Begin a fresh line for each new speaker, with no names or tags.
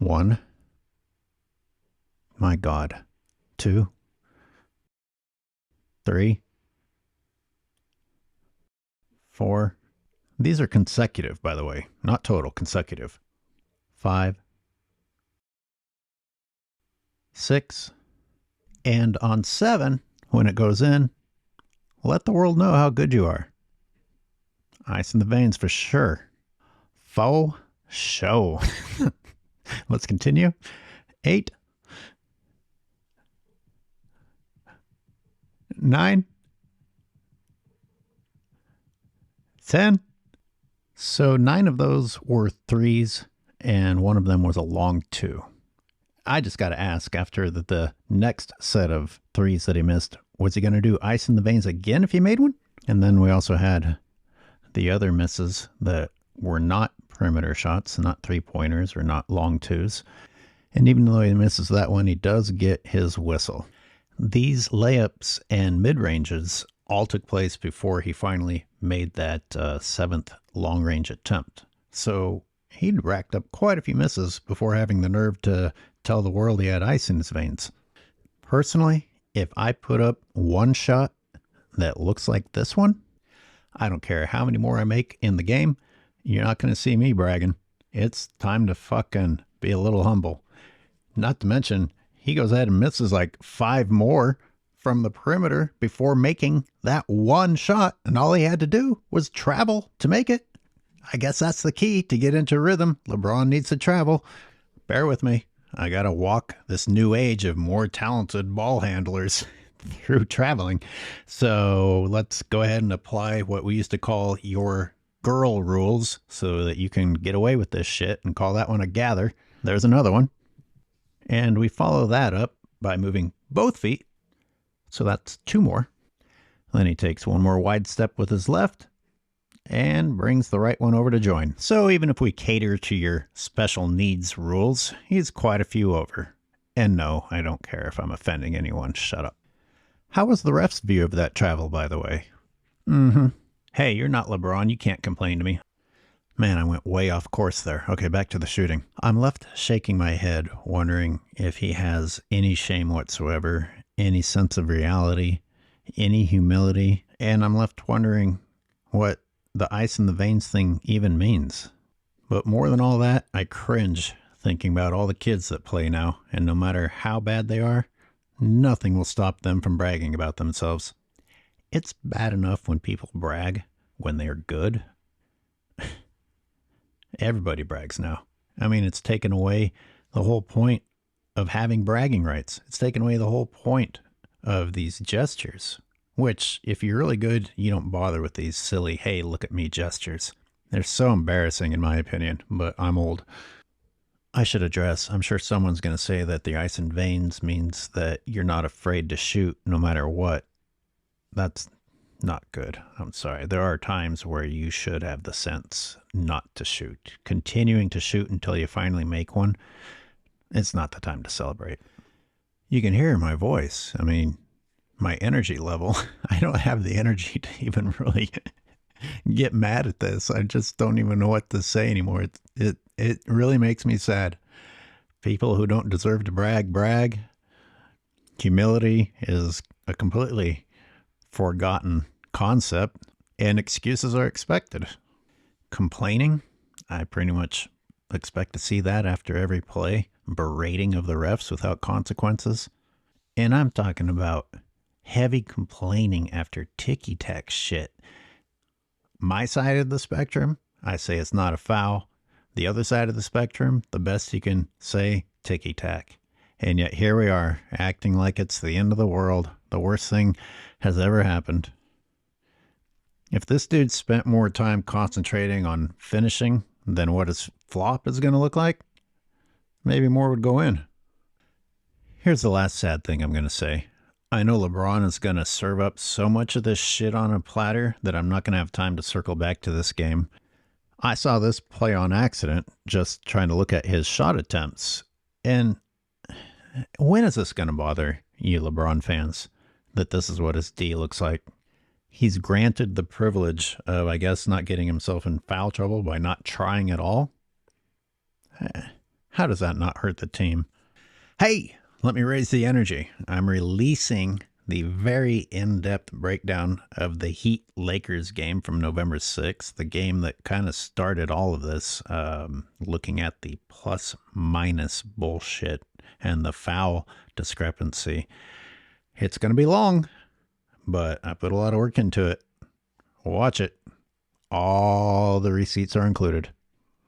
1. My God. 2. 3. 4. These are consecutive, by the way, not total, consecutive. 5. 6. And on 7, when it goes in, let the world know how good you are. Ice in the veins for sure. Faux show. Let's continue. 8. 9. 10. So 9 of those were 3s, and one of them was a long 2. I just got to ask, after the next set of 3s that he missed, was he going to do ice in the veins again if he made one? And then we also had the other misses that were not perimeter shots, not 3-pointers or not long 2s. And even though he misses that one, he does get his whistle. These layups and mid-ranges all took place before he finally made that 7th long-range attempt. So he'd racked up quite a few misses before having the nerve to tell the world he had ice in his veins. Personally, if I put up one shot that looks like this one, I don't care how many more I make in the game, you're not going to see me bragging. It's time to fucking be a little humble. Not to mention, he goes ahead and misses like 5 more from the perimeter before making that one shot, and all he had to do was travel to make it. I guess that's the key to get into rhythm. LeBron needs to travel. Bear with me. I got to walk this new age of more talented ball handlers through traveling. So let's go ahead and apply what we used to call your girl rules so that you can get away with this shit and call that one a gather. There's another one. And we follow that up by moving both feet. So that's 2 more. Then he takes one more wide step with his left and brings the right one over to join. So even if we cater to your special needs rules, he's quite a few over. And no, I don't care if I'm offending anyone. Shut up. How was the ref's view of that travel, by the way? Hey, you're not LeBron. You can't complain to me. Man, I went way off course there. Okay, back to the shooting. I'm left shaking my head, wondering if he has any shame whatsoever, any sense of reality, any humility, and I'm left wondering what the ice in the veins thing even means. But more than all that, I cringe thinking about all the kids that play now, and no matter how bad they are, nothing will stop them from bragging about themselves. It's bad enough when people brag when they're good. Everybody brags now. I mean, it's taken away the whole point of having bragging rights. It's taken away the whole point of these gestures, which, if you're really good, you don't bother with these silly, hey, look at me gestures. They're so embarrassing in my opinion, but I'm old. I should address, I'm sure someone's going to say that the ice in veins means that you're not afraid to shoot no matter what. That's not good. I'm sorry. There are times where you should have the sense not to shoot. Continuing to shoot until you finally make one, it's not the time to celebrate. You can hear my voice. I mean, my energy level. I don't have the energy to even really get mad at this. I just don't even know what to say anymore. It really makes me sad. People who don't deserve to brag. Humility is a completely forgotten concept, and excuses are expected. Complaining, I pretty much expect to see that after every play. Berating of the refs without consequences. And I'm talking about heavy complaining after ticky-tack shit. My side of the spectrum, I say it's not a foul. The other side of the spectrum, the best you can say, ticky-tack. And yet here we are, acting like it's the end of the world. The worst thing has ever happened. If this dude spent more time concentrating on finishing than what his flop is going to look like, maybe more would go in. Here's the last sad thing I'm going to say. I know LeBron is going to serve up so much of this shit on a platter that I'm not going to have time to circle back to this game. I saw this play on accident, just trying to look at his shot attempts. And when is this going to bother you LeBron fans, that this is what his D looks like? He's granted the privilege of, I guess, not getting himself in foul trouble by not trying at all. How does that not hurt the team? Hey, let me raise the energy. I'm releasing the very in-depth breakdown of the Heat Lakers game from November 6th, the game that kind of started all of this, looking at the plus minus bullshit and the foul discrepancy. It's going to be long, but I put a lot of work into it. Watch it. All the receipts are included.